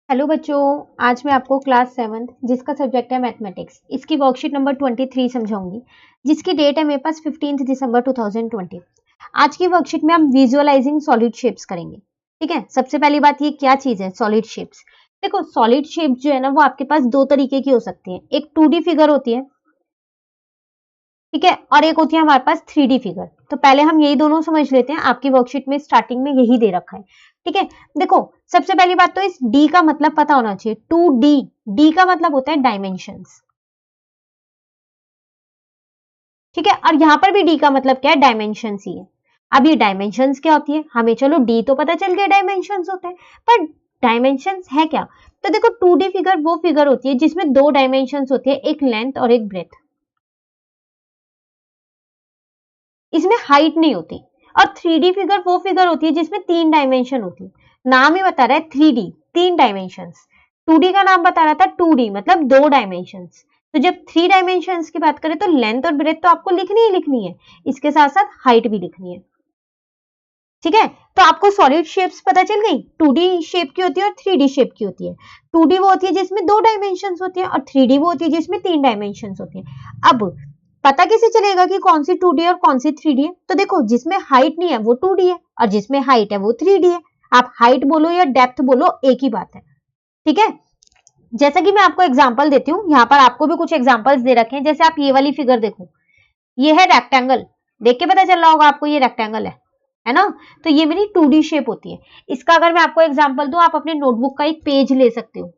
Hello बच्चों। आज मैं आपको क्लास 7 जिसका सब्जेक्ट है मैथमेटिक्स, इसकी वर्कशीट नंबर 23 समझाऊंगी, जिसकी डेट है मेरे पास 15 दिसंबर 2020। आज की वर्कशीट में हम विजुअलाइजिंग सॉलिड शेप्स करेंगे। ठीक है, सबसे पहली बात ये क्या चीज है सॉलिड शेप्स। देखो, सॉलिड शेप जो है ना वो आपके पास दो तरीके की हो सकती है। एक 2D फिगर होती है, ठीक है, और एक होती है हमारे पास 3D फिगर। तो पहले हम यही दोनों समझ लेते हैं। आपकी वर्कशीट में स्टार्टिंग में यही दे रखा है। ठीक है, देखो सबसे पहली बात तो इस डी का मतलब पता होना चाहिए। 2D, डी का मतलब होता है डायमेंशंस। ठीक है, और यहां पर भी डी का मतलब क्या है, डायमेंशंस ही है। अब ये डायमेंशंस क्या होती है, हमें चलो डी तो पता चल गया डायमेंशंस होते हैं, पर डायमेंशंस है क्या। तो देखो 2D फिगर वो फिगर होती है जिसमें दो डायमेंशंस होती है, एक लेंथ और एक ब्रेथ। इसमें हाइट नहीं होती। और 3D फिगर वो फिगर होती है जिसमें तीन डायमेंशन होती है। नाम ही बता रहा है 3D, तीन डायमेंशंस। 2D का नाम बता रहा था 2D मतलब दो डायमेंशंस। तो जब 3 डायमेंशंस की बात करें तो लेंथ और ब्रेथ तो आपको लिखनी ही लिखनी है, इसके साथ साथ हाइट भी लिखनी है। ठीक है, तो आपको सॉलिड शेप्स पता चल गई। 2D शेप की होती है और 3D शेप की होती है। 2D वो होती है जिसमें दो डायमेंशंस होती है, और 3D वो होती है जिसमें तीन डायमेंशंस होती है। अब पता कैसे चलेगा कि कौन सी 2D और कौन सी 3D है। तो देखो, जिसमें हाइट नहीं है वो 2D है, और जिसमें हाइट है वो 3D है। आप हाइट बोलो या डेप्थ बोलो, एक ही बात है। ठीक है, जैसा कि मैं आपको एग्जांपल देती हूँ, यहाँ पर आपको भी कुछ एग्जांपल्स दे रखे हैं। जैसे आप ये वाली फिगर देखो, ये है रेक्टेंगल। देख के पता चल रहा होगा आपको ये रेक्टेंगल है ना। तो ये मेरी 2D शेप होती है। इसका अगर मैं आपको एग्जांपल दूं, आप अपने नोटबुक का एक पेज ले सकते हो।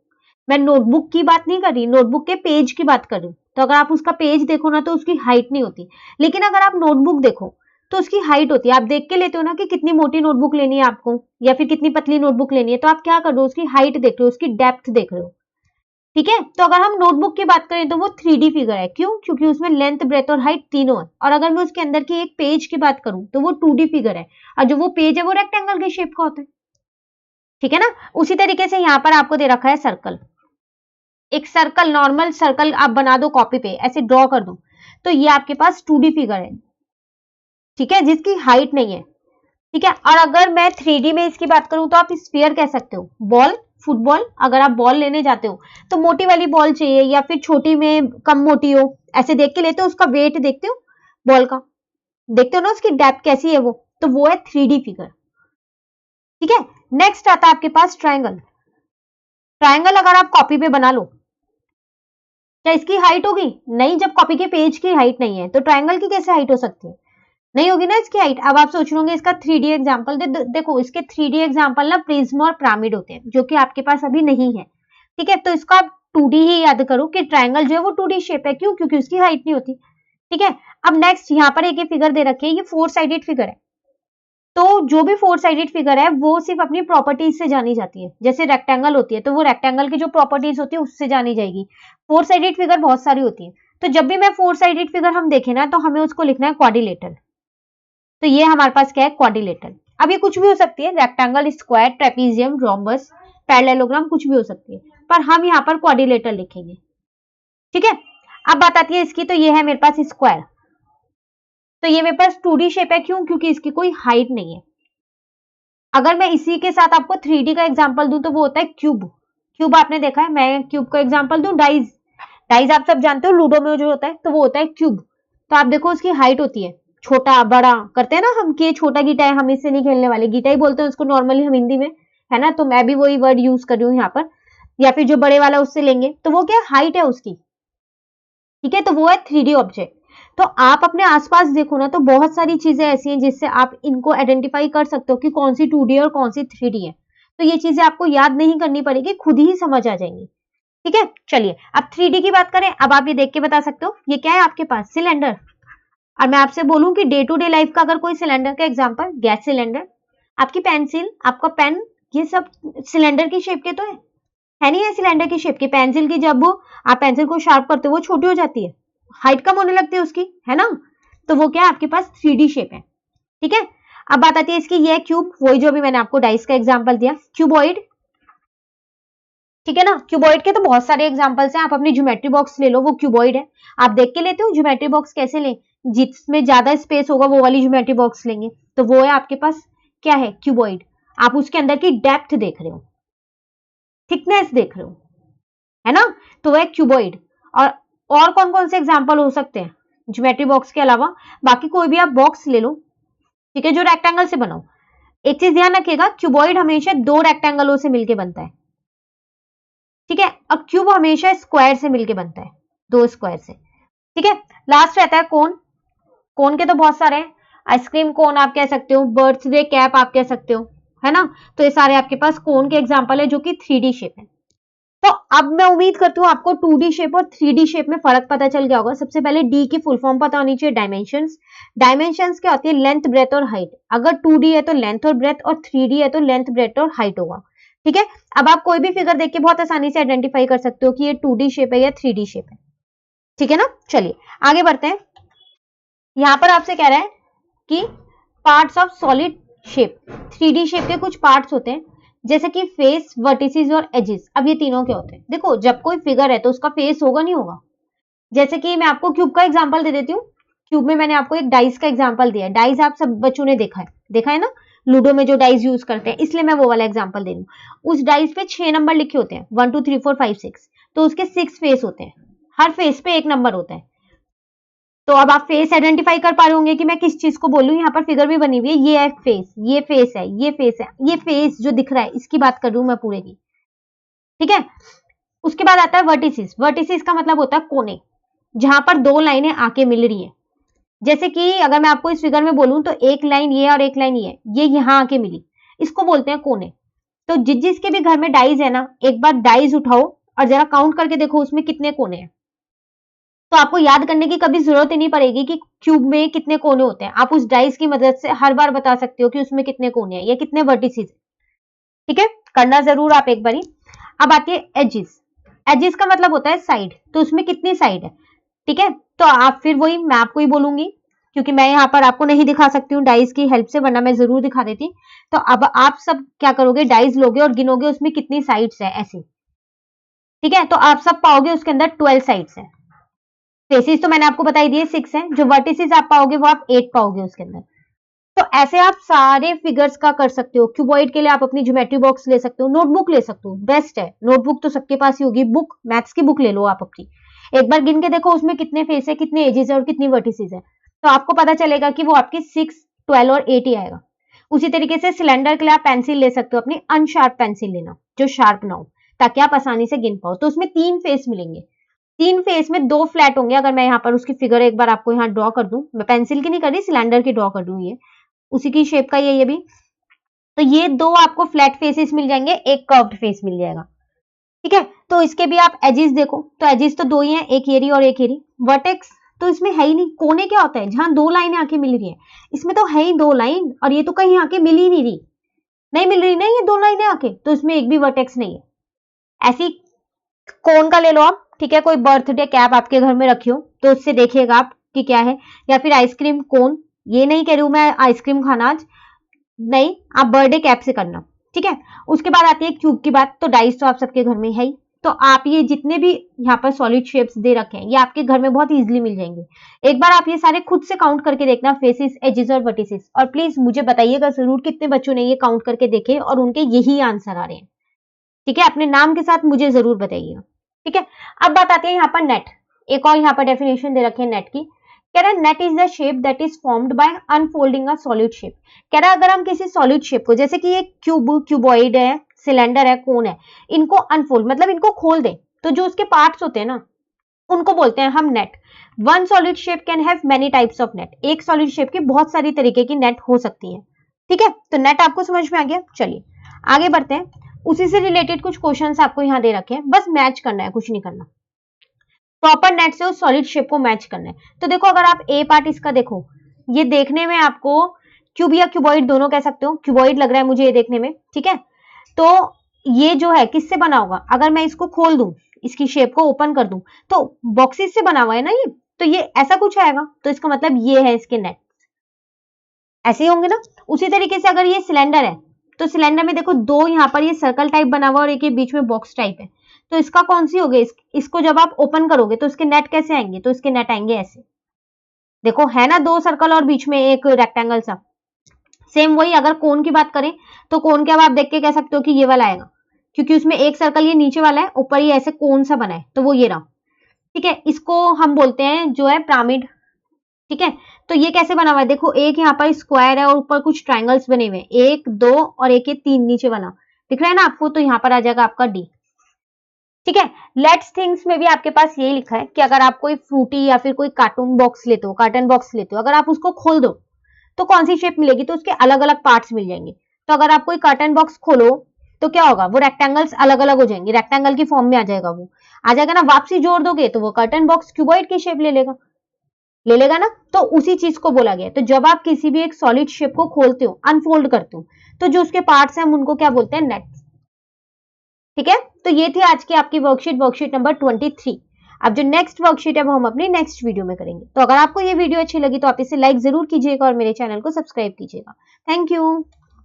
मैं नोटबुक की बात नहीं कर रही, नोटबुक के पेज की बात कर रही हूँ। तो अगर आप उसका पेज देखो ना तो उसकी हाइट नहीं होती। लेकिन अगर आप नोटबुक देखो तो उसकी हाइट होती है। आप देख के लेते हो ना कि कितनी मोटी नोटबुक लेनी है आपको या फिर कितनी पतली नोटबुक लेनी है, तो आप क्या कर रहे हो, उसकी हाइट देख रहे हो, उसकी डेप्थ देख रहे हो। ठीक है, तो अगर हम नोटबुक की बात करें तो वो 3D फिगर है। क्यों? क्योंकि उसमें लेंथ ब्रेथ और हाइट तीनों है। और अगर मैं उसके अंदर की एक पेज की बात करूं तो वो 2D फिगर है, और जो वो पेज है वो रेक्टेंगल के शेप का होता है। ठीक है ना। उसी तरीके से यहां पर आपको दे रखा है सर्कल। एक सर्कल, नॉर्मल सर्कल आप बना दो, कॉपी पे ऐसे ड्रॉ कर दो, तो ये आपके पास 2D फिगर है। ठीक है, जिसकी हाइट नहीं है। ठीक है, और अगर मैं 3D में इसकी बात करूं तो आप स्फीयर कह सकते हो। बॉल, फुटबॉल, अगर आप बॉल लेने जाते हो तो मोटी वाली बॉल चाहिए या फिर छोटी में कम मोटी हो, ऐसे देख के लेते हो। उसका वेट देखते हो बॉल का, देखते हो ना उसकी डेप्थ कैसी है वो, तो वो है 3D फिगर। ठीक है, नेक्स्ट आता है आपके पास ट्रायंगल। ट्रायंगल अगर आप कॉपी पे बना लो, क्या इसकी हाइट होगी? नहीं, जब कॉपी के पेज की हाइट नहीं है तो ट्रायंगल की कैसे हाइट हो सकती है? नहीं होगी ना इसकी हाइट। अब आप सोच रहे इसका 3D एग्जांपल देखो, इसके 3D एग्जांपल ना प्रिज्म और पिरामिड होते हैं, जो कि आपके पास अभी नहीं है। ठीक है, तो इसको आप 2D ही याद करो कि ट्रायंगल जो है वो 2D शेप है। क्यों? क्योंकि उसकी हाइट नहीं होती। ठीक है, अब नेक्स्ट यहाँ पर एक फिगर दे रखी है, ये 4 साइडेड फिगर है। तो जो भी 4 साइडेड फिगर है वो सिर्फ अपनी प्रॉपर्टीज से जानी जाती है। जैसे रेक्टेंगल होती है तो वो रेक्टेंगल की जो प्रॉपर्टीज होती है उससे जानी जाएगी। 4 साइडेड फिगर बहुत सारी होती है। तो जब भी मैं 4 साइडेड फिगर हम देखें ना तो हमें उसको लिखना है क्वाड्रिलेटरल। तो ये हमारे पास क्या है, क्वाड्रिलेटरल। अब ये कुछ भी हो सकती है, rectangle, square, trapezium, rhombus, parallelogram, कुछ भी हो सकती है, पर हम यहाँ पर क्वाड्रिलेटरल लिखेंगे। ठीक है, अब बात आती है इसकी, तो ये है मेरे पास स्क्वायर। तो ये मेरे पास 2D शेप है। क्यों? क्योंकि इसकी कोई हाइट नहीं है। अगर मैं इसी के साथ आपको 3D का एग्जांपल दूं तो वो होता है क्यूब। क्यूब आपने देखा है, मैं क्यूब का एग्जांपल दूं, डाइज। डाइज आप सब जानते हो, लूडो में जो होता है तो वो होता है क्यूब। तो आप देखो उसकी हाइट होती है, छोटा बड़ा करते हैं ना हम, कि छोटा गीटा है, हम इससे नहीं खेलने वाले, गीटा ही बोलते हैं उसको नॉर्मली हम हिंदी में, है ना। तो मैं भी वही वर्ड यूज कर रही हूँ यहाँ पर। या फिर जो बड़े वाला उससे लेंगे तो वो क्या हाइट है उसकी। ठीक है, तो वो है 3D ऑब्जेक्ट। तो आप अपने आसपास देखो ना तो बहुत सारी चीजें ऐसी हैं जिससे आप इनको आइडेंटिफाई कर सकते हो कि कौन सी 2D और कौन सी 3D है। तो ये चीजें आपको याद नहीं करनी पड़ेगी, खुद ही समझ आ जाएंगी। ठीक है, चलिए अब 3D की बात करें। अब आप ये देख के बता सकते हो ये क्या है आपके पास, सिलेंडर। और मैं आपसे बोलूं कि डे टू डे लाइफ का अगर कोई सिलेंडर का एग्जांपल, गैस सिलेंडर, आपकी पेंसिल, आपका पेन, ये सब सिलेंडर की शेप के तो है नहीं है सिलेंडर की शेप की। पेंसिल की जब आप पेंसिल को शार्प करते हो वो छोटी हो जाती है, हाइट कम होने लगती है उसकी, है ना। तो वो क्या है आपके पास 3D शेप है। ठीक है, अब बात आती है इसकी, ये क्यूब, वही जो भी मैंने आपको डाइस का एग्जांपल दिया, क्यूबॉइड। ठीक है ना, क्यूबॉइड के तो बहुत सारे एग्जांपल्स हैं। आप अपनी ज्योमेट्री बॉक्स ले लो, वो क्यूबॉइड है। आप देख के लेते हो ज्योमेट्री बॉक्स कैसे लें, जिसमें ज्यादा स्पेस होगा वो वाली ज्योमेट्री बॉक्स लेंगे। तो वो है आपके पास क्या है, क्यूबॉइड। आप उसके अंदर की डेप्थ देख रहे हो। थिकनेस देख रहे हो, है ना, तो वह क्यूबॉइड। और कौन कौन से एग्जाम्पल हो सकते हैं ज्योमेट्री बॉक्स के अलावा? बाकी कोई भी आप बॉक्स ले लो, ठीक है, जो रेक्टेंगल से बनाओ। एक चीज ध्यान रखिएगा, क्यूबॉइड हमेशा दो रेक्टेंगलों से मिलकर बनता है, ठीक है, और क्यूब हमेशा स्क्वायर से मिलकर बनता है, दो स्क्वायर से, ठीक है। लास्ट रहता है कोन। कोन के तो बहुत सारे हैं, आइसक्रीम कोन आप कह सकते हो, बर्थडे कैप आप कह सकते हो, है ना। तो ये सारे आपके पास कोन के एग्जाम्पल है जो कि 3D शेप है। तो अब मैं उम्मीद करती हूँ आपको 2D शेप और 3D शेप में फर्क पता चल गया होगा। सबसे पहले डी की फुल फॉर्म पता होनी चाहिए, डायमेंशंस। डायमेंशंस क्या होती है? लेंथ, ब्रेथ और हाइट। अगर 2D है तो लेंथ और ब्रेथ, और 3D है तो लेंथ, ब्रेथ और हाइट होगा, ठीक है। अब आप कोई भी फिगर देख के बहुत आसानी से आइडेंटिफाई कर सकते हो कि ये 2D शेप है या 3D शेप है, ठीक है ना। चलिए आगे बढ़ते हैं। यहां पर आपसे कह रहा है कि parts of solid shape, 3D shape के कुछ पार्ट्स होते हैं, जैसे कि फेस, वर्टिसेस और एजेस। अब ये तीनों क्या होते हैं? देखो, जब कोई फिगर है तो उसका फेस होगा, नहीं होगा? जैसे कि मैं आपको क्यूब का एग्जांपल दे देती हूँ। क्यूब में मैंने आपको एक डाइस का एग्जांपल दिया है। डाइस आप सब बच्चों ने देखा है ना, लूडो में जो डाइस यूज करते हैं, इसलिए मैं वो वाला एग्जांपल दे रही हूँ। उस डाइस पे 6 नंबर लिखे होते हैं, 1 2 3 4 5 6, तो उसके 6 फेस होते हैं, हर फेस पे एक नंबर होता है। तो अब आप फेस आइडेंटिफाई कर पा रहे होंगे कि मैं किस चीज को बोलूं। यहाँ पर फिगर भी बनी हुई है, ये है फेस, ये फेस है, ये फेस है, ये फेस जो दिख रहा है इसकी बात कर रही हूं मैं पूरे की, ठीक है। उसके बाद आता है वर्टिसिस। वर्टिसिस का मतलब होता है कोने, जहां पर दो लाइनें आके मिल रही हैं। जैसे कि अगर मैं आपको इस फिगर में बोलूं तो एक लाइन ये और एक लाइन ये यहां आके मिली, इसको बोलते हैं कोने। तो जिसके भी घर में डाइज है ना, एक बार डाइज उठाओ और जरा काउंट करके देखो उसमें कितने कोने हैं। तो आपको याद करने की कभी जरूरत ही नहीं पड़ेगी कि क्यूब में कितने कोने होते हैं। आप उस डाइस की मदद से हर बार बता सकते हो कि उसमें कितने कोने हैं या कितने वर्टिसेस, ठीक है। करना जरूर आप एक बारी। अब आती है एजेस। एजेस का मतलब होता है साइड, तो उसमें कितनी साइड है, ठीक है। तो आप फिर वही मैं आपको ही बोलूंगी, क्योंकि मैं यहाँ पर आपको नहीं दिखा सकती हूँ डाइस की हेल्प से, वरना मैं जरूर दिखा देती। तो अब आप सब क्या करोगे, डाइस लोगे और गिनोगे उसमें कितनी साइड्स है ऐसे, ठीक है। तो आप सब पाओगे उसके अंदर 12 साइड्स है। फेसिस तो मैंने आपको बताई दिए 6 है, जो वर्टिसेस आप पाओगे वो आप 8 पाओगे उसके अंदर। तो ऐसे आप सारे फिगर्स का कर सकते हो। क्यूबॉइड के लिए आप अपनी ज्योमेट्री बॉक्स ले सकते हो, नोटबुक ले सकते हो, बेस्ट है। नोटबुक तो सबके पास ही होगी, बुक मैथ्स की बुक ले लो आप अपनी, एक बार गिन के देखो उसमें कितने फेस है, कितने एजेस है और कितनी वर्टिसेस है, तो आपको पता चलेगा कि वो आपकी 6, 12 और 8 ही आएगा। उसी तरीके से सिलेंडर के लिए आप पेंसिल ले सकते हो, अपनी अनशार्प पेंसिल लेना जो शार्प ना हो, ताकि आप आसानी से गिन पाओ। तो उसमें 3 फेस मिलेंगे, 3 फेस में 2 फ्लैट होंगे। अगर मैं यहाँ पर उसकी फिगर एक बार आपको यहाँ ड्रॉ कर दूं, मैं पेंसिल की नहीं कर रही, सिलेंडर की ड्रॉ कर दूं, ये उसी की शेप का ये भी। तो ये 2 आपको फ्लैट फेसेस मिल जाएंगे, एक कर्व्ड फेस मिल जाएगा, ठीक है। तो इसके भी आप एजेस देखो, तो एजेस तो 2 ही हैं, एक येरी और एक येरी। वर्टेक्स तो इसमें है ही नहीं। कोने क्या होता है? जहां 2 लाइनें आके मिल रही है, इसमें तो है ही 2 लाइन, और ये तो कहीं आके मिल ही नहीं रही, नहीं मिल रही ना ये 2 लाइनें आके, तो इसमें एक भी वर्टेक्स नहीं है। ऐसी कोन का ले लो आप, ठीक है, कोई बर्थडे कैप आपके घर में रखी हो तो उससे देखिएगा आप कि क्या है, या फिर आइसक्रीम कोन। ये नहीं कह रही हूं मैं आइसक्रीम खाना आज, नहीं, आप बर्थडे कैप से करना, ठीक है। उसके बाद आती है क्यूब की बात, तो डाइस तो आप सबके घर में है ही। तो आप ये जितने भी यहाँ पर सॉलिड शेप्स दे रखे हैं, ये आपके घर में बहुत इजीली मिल जाएंगे। एक बार आप ये सारे खुद से काउंट करके देखना, फेसेस, एजेस और वर्टिसेस, और प्लीज मुझे बताइएगा जरूर कितने बच्चों ने ये काउंट करके देखे और उनके यही आंसर आ रहे हैं, ठीक है। अपने नाम के साथ मुझे जरूर बताइएगा, ठीक है। अब बात आती है यहाँ पर नेट। एक और यहाँ पर डेफिनेशन दे रखी है नेट की। कह रहा है net is the shape that is formed by unfolding a solid shape. कह रहा है अगर हम किसी सॉलिड शेप को, जैसे कि ये क्यूब, क्यूबॉइड है, सिलेंडर है, कोन है, इनको अनफोल्ड मतलब इनको खोल दे, तो जो उसके पार्ट्स होते हैं ना, उनको बोलते हैं हम net. One solid shape can have many types of net. एक सॉलिड शेप की बहुत सारी तरीके की नेट हो सकती है, ठीक है। तो नेट आपको समझ में आ गया। चलिए आगे बढ़ते हैं। उसी से रिलेटेड कुछ क्वेश्चंस आपको यहाँ दे रखे हैं, बस मैच करना है, कुछ नहीं करना। प्रॉपर नेट से उस सॉलिड शेप को मैच करना है। तो देखो, अगर आप ए पार्ट इसका देखो, ये देखने में आपको क्यूब या क्यूबॉइड दोनों कह सकते हो, क्यूबॉइड लग रहा है मुझे ये देखने में, ठीक है। तो ये जो है किससे बना होगा? अगर मैं इसको खोल दूं, इसकी शेप को ओपन कर दूं, तो बॉक्सेस से बना हुआ है ना ये, तो ये ऐसा कुछ आएगा, तो इसका मतलब ये है इसके नेट, ऐसे ही होंगे ना। उसी तरीके से अगर ये सिलेंडर है, तो सिलेंडर में देखो 2 यहाँ पर ये सर्कल टाइप बना हुआ और एक ये बीच में बॉक्स टाइप है, तो इसका कौन सी होगी? इसको जब आप ओपन करोगे तो इसके नेट कैसे आएंगे? तो इसके नेट आएंगे ऐसे, देखो है ना, 2 सर्कल और बीच में एक रेक्टेंगल सा। सेम वही अगर कोन की बात करें, तो कोन के अब आप देख के कह सकते हो कि ये वाला आएगा, क्योंकि उसमें एक सर्कल ये नीचे वाला है, ऊपर ये ऐसे कोन सा बना है, तो वो ये रहा। ठीक है, इसको हम बोलते हैं जो है पिरामिड। ठीक है, तो ये कैसे बना हुआ है, देखो एक यहाँ पर स्क्वायर है और ऊपर कुछ ट्राइंगल्स बने हुए हैं, 1 2 और एक ये 3 नीचे बना दिख रहा है ना आपको, तो यहाँ पर आ जाएगा आपका डी। ठीक है, लेट्स थिंग्स में भी आपके पास यही लिखा है कि अगर आप कोई फ्रूटी या फिर कोई कार्टून बॉक्स लेते हो, कार्टन बॉक्स लेते हो, अगर आप उसको खोल दो तो कौन सी शेप मिलेगी, तो उसके अलग अलग पार्ट्स मिल जाएंगे। तो अगर आप कोई कार्टन बॉक्स खोलो तो क्या होगा, वो रेक्टेंगल्स अलग अलग हो जाएंगे, रेक्टेंगल की फॉर्म में आ जाएगा, वो आ जाएगा ना, वापसी जोड़ दोगे तो वो कर्टन बॉक्स क्यूबॉइड की शेप ले लेगा ना। तो उसी चीज को बोला गया है। तो जब आप किसी भी एक सॉलिड शेप को खोलते हो, अनफोल्ड करते हो, तो जो उसके पार्ट्स हैं हम उनको क्या बोलते हैं, नेट। ठीक है, तो ये थी आज की आपकी वर्कशीट नंबर 23। अब जो नेक्स्ट वर्कशीट है वो हम अपनी नेक्स्ट वीडियो में करेंगे। तो अगर आपको ये वीडियो अच्छी लगी तो आप इसे लाइक जरूर कीजिएगा और मेरे चैनल को सब्सक्राइब कीजिएगा। Thank you.